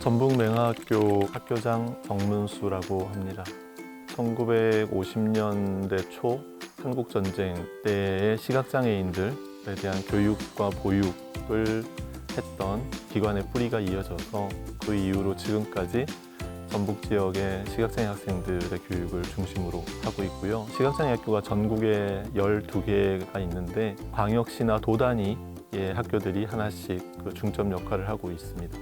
전북맹화학교 학교장 정문수라고 합니다. 1950년대 초 한국전쟁 때의 시각장애인들에 대한 교육과 보육을 했던 기관의 뿌리가 이어져서 그 이후로 지금까지 전북 지역의 시각장애 학생들의 교육을 중심으로 하고 있고요. 시각장애 학교가 전국에 12개가 있는데 광역시나 도 단위의 학교들이 하나씩 그 중점 역할을 하고 있습니다.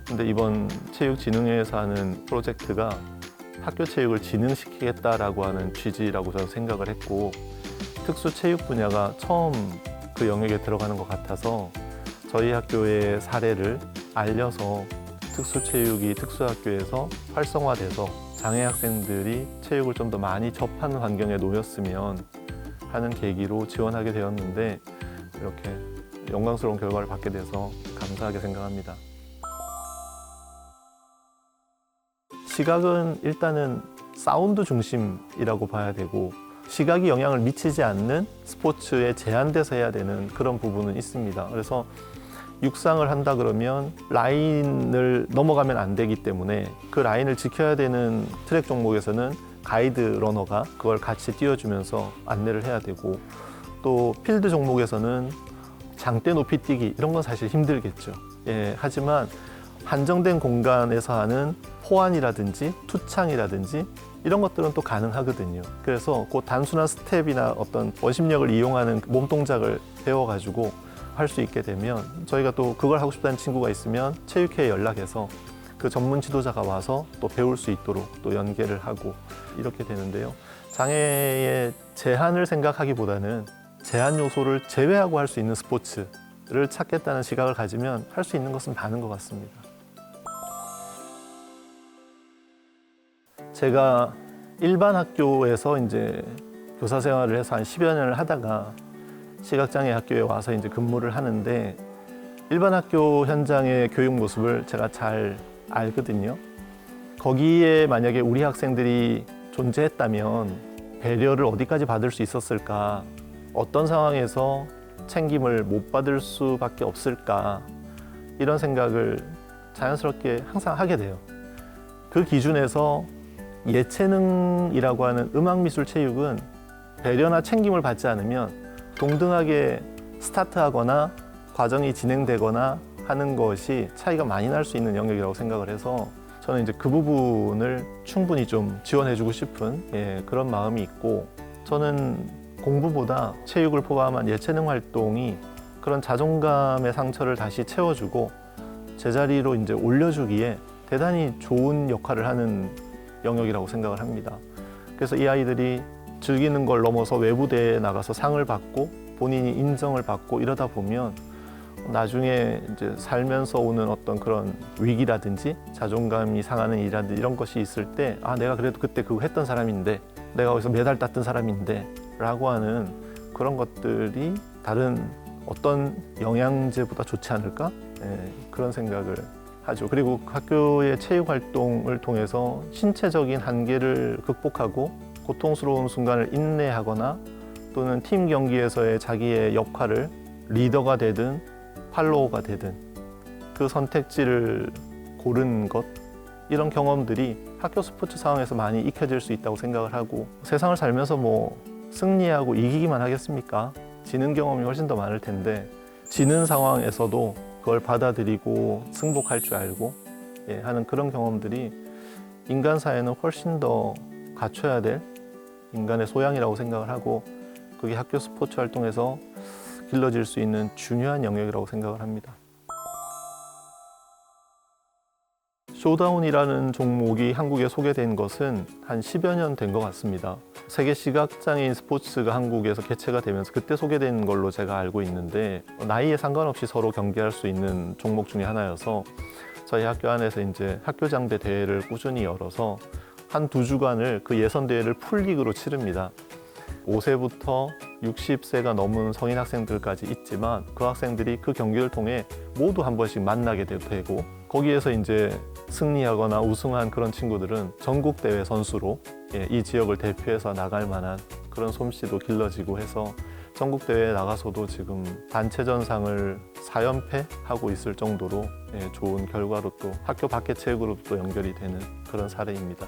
근데 이번 체육진흥회에서 하는 프로젝트가 학교 체육을 진흥시키겠다라고 하는 취지라고 저는 생각을 했고, 특수체육 분야가 처음 그 영역에 들어가는 것 같아서 저희 학교의 사례를 알려서 특수체육이 특수학교에서 활성화돼서 장애 학생들이 체육을 좀 더 많이 접하는 환경에 놓였으면 하는 계기로 지원하게 되었는데, 이렇게 영광스러운 결과를 받게 돼서 감사하게 생각합니다. 시각은 일단은 사운드 중심이라고 봐야 되고, 시각이 영향을 미치지 않는 스포츠에 제한돼서 해야 되는 그런 부분은 있습니다. 그래서 육상을 한다 그러면 라인을 넘어가면 안 되기 때문에 그 라인을 지켜야 되는 트랙 종목에서는 가이드 러너가 그걸 같이 띄워주면서 안내를 해야 되고, 또 필드 종목에서는 장대 높이 뛰기 이런 건 사실 힘들겠죠. 하지만 한정된 공간에서 하는 호환이라든지 투창이라든지 이런 것들은 또 가능하거든요. 그래서 그 단순한 스텝이나 어떤 원심력을 이용하는 몸 동작을 배워가지고 할 수 있게 되면, 저희가 또 그걸 하고 싶다는 친구가 있으면 체육회에 연락해서 그 전문 지도자가 와서 또 배울 수 있도록 또 연계를 하고 이렇게 되는데요. 장애의 제한을 생각하기보다는 제한 요소를 제외하고 할 수 있는 스포츠를 찾겠다는 시각을 가지면 할 수 있는 것은 많은 것 같습니다. 제가 일반 학교에서 이제 교사 생활을 해서 한 10여 년을 하다가 시각장애 학교에 와서 이제 근무를 하는데, 일반 학교 현장의 교육 모습을 제가 잘 알거든요. 거기에 만약에 우리 학생들이 존재했다면 배려를 어디까지 받을 수 있었을까, 어떤 상황에서 챙김을 못 받을 수밖에 없을까, 이런 생각을 자연스럽게 항상 하게 돼요. 그 기준에서 예체능이라고 하는 음악미술 체육은 배려나 챙김을 받지 않으면 동등하게 스타트하거나 과정이 진행되거나 하는 것이 차이가 많이 날 수 있는 영역이라고 생각을 해서, 저는 이제 그 부분을 충분히 좀 지원해주고 싶은 그런 마음이 있고, 저는 공부보다 체육을 포함한 예체능 활동이 그런 자존감의 상처를 다시 채워주고 제자리로 이제 올려주기에 대단히 좋은 역할을 하는 영역이라고 생각을 합니다. 그래서 이 아이들이 즐기는 걸 넘어서 외부대에 나가서 상을 받고 본인이 인정을 받고 이러다 보면 나중에 이제 살면서 오는 어떤 그런 위기라든지 자존감이 상하는 일이라든지 이런 것이 있을 때, 아, 내가 그래도 그때 그거 했던 사람인데, 내가 거기서 메달 땄던 사람인데 라고 하는 그런 것들이 다른 어떤 영양제보다 좋지 않을까? 그런 생각을 하죠. 그리고 학교의 체육 활동을 통해서 신체적인 한계를 극복하고 고통스러운 순간을 인내하거나, 또는 팀 경기에서의 자기의 역할을 리더가 되든 팔로워가 되든 그 선택지를 고른 것, 이런 경험들이 학교 스포츠 상황에서 많이 익혀질 수 있다고 생각을 하고, 세상을 살면서 뭐 승리하고 이기기만 하겠습니까? 지는 경험이 훨씬 더 많을 텐데, 지는 상황에서도 그걸 받아들이고 승복할 줄 알고 하는 그런 경험들이 인간 사회는 훨씬 더 갖춰야 될 인간의 소양이라고 생각을 하고, 그게 학교 스포츠 활동에서 길러질 수 있는 중요한 영역이라고 생각을 합니다. 쇼다운이라는 종목이 한국에 소개된 것은 한 10여 년 된 것 같습니다. 세계 시각장애인 스포츠가 한국에서 개최가 되면서 그때 소개된 걸로 제가 알고 있는데, 나이에 상관없이 서로 경기할 수 있는 종목 중에 하나여서 저희 학교 안에서 이제 학교장대 대회를 꾸준히 열어서 한 2주간을 그 예선 대회를 풀리그로 치릅니다. 5세부터 60세가 넘은 성인 학생들까지 있지만, 그 학생들이 그 경기를 통해 모두 한 번씩 만나게 되고, 거기에서 이제 승리하거나 우승한 그런 친구들은 전국 대회 선수로 이 지역을 대표해서 나갈 만한 그런 솜씨도 길러지고 해서 전국 대회에 나가서도 지금 단체전상을 4연패 하고 있을 정도로 좋은 결과로 또 학교 밖의 체육으로 또 연결이 되는 그런 사례입니다.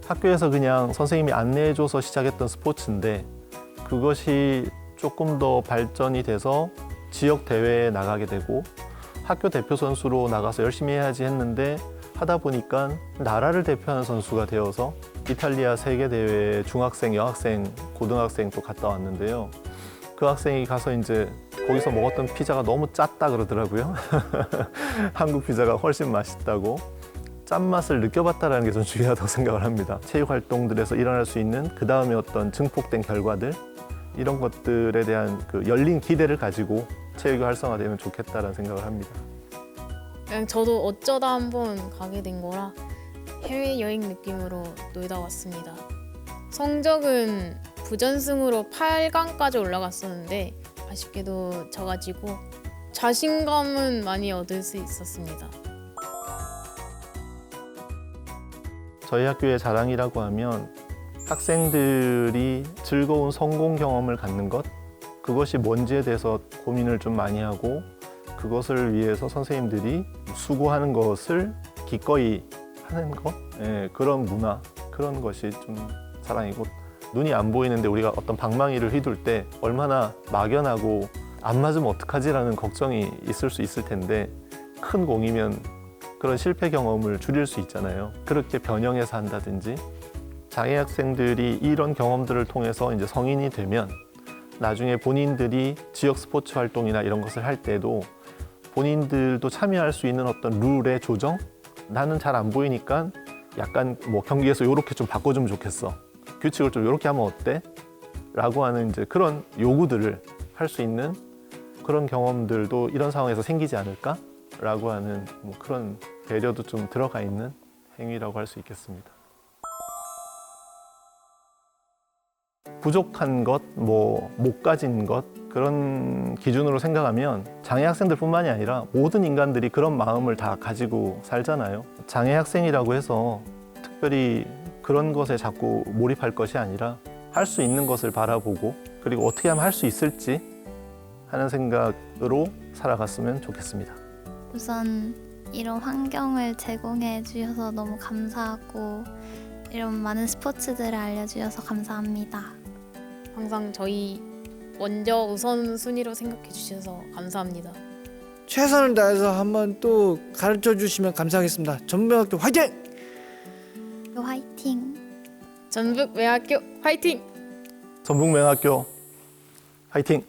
학교에서 그냥 선생님이 안내해줘서 시작했던 스포츠인데 그것이 조금 더 발전이 돼서 지역 대회에 나가게 되고 학교 대표 선수로 나가서 열심히 해야지 했는데 하다 보니까 나라를 대표하는 선수가 되어서 이탈리아 세계대회에 중학생, 여학생, 고등학생 또 갔다 왔는데요. 그 학생이 가서 이제 거기서 먹었던 피자가 너무 짰다 그러더라고요. 한국 피자가 훨씬 맛있다고. 짠맛을 느껴봤다는 게 좀 중요하다고 생각을 합니다. 체육 활동들에서 일어날 수 있는 그 다음에 어떤 증폭된 결과들 이런 것들에 대한 그 열린 기대를 가지고 체육이 활성화되면 좋겠다는 생각을 합니다. 그냥 저도 어쩌다 한번 가게 된 거라 해외여행 느낌으로 놀다 왔습니다. 성적은 부전승으로 8강까지 올라갔었는데 아쉽게도 져가지고 자신감은 많이 얻을 수 있었습니다. 저희 학교의 자랑이라고 하면 학생들이 즐거운 성공 경험을 갖는 것, 그것이 뭔지에 대해서 고민을 좀 많이 하고 그것을 위해서 선생님들이 수고하는 것을 기꺼이 하는 것, 그런 문화, 그런 것이 좀 자랑이고 눈이 안 보이는데 우리가 어떤 방망이를 휘둘 때 얼마나 막연하고 안 맞으면 어떡하지라는 걱정이 있을 수 있을 텐데 큰 공이면 그런 실패 경험을 줄일 수 있잖아요. 그렇게 변형해서 한다든지 장애 학생들이 이런 경험들을 통해서 이제 성인이 되면 나중에 본인들이 지역 스포츠 활동이나 이런 것을 할 때도 본인들도 참여할 수 있는 어떤 룰의 조정? 나는 잘 안 보이니까 약간 뭐 경기에서 이렇게 좀 바꿔주면 좋겠어. 규칙을 좀 이렇게 하면 어때? 라고 하는 이제 그런 요구들을 할 수 있는 그런 경험들도 이런 상황에서 생기지 않을까? 라고 하는 뭐 그런 배려도 좀 들어가 있는 행위라고 할 수 있겠습니다. 부족한 것, 못 가진 것 그런 기준으로 생각하면 장애 학생들뿐만이 아니라 모든 인간들이 그런 마음을 다 가지고 살잖아요. 장애 학생이라고 해서 특별히 그런 것에 자꾸 몰입할 것이 아니라 할 수 있는 것을 바라보고 그리고 어떻게 하면 할 수 있을지 하는 생각으로 살아갔으면 좋겠습니다. 우선 이런 환경을 제공해 주셔서 너무 감사하고 이런 많은 스포츠들을 알려주셔서 감사합니다. 항상 저희 먼저 우선순위로 생각해 주셔서 감사합니다. 최선을 다해서 한번 또 가르쳐 주시면 감사하겠습니다. 전북대학교 화이팅! 화이팅! 전북맹학교 화이팅! 전북맹학교 화이팅!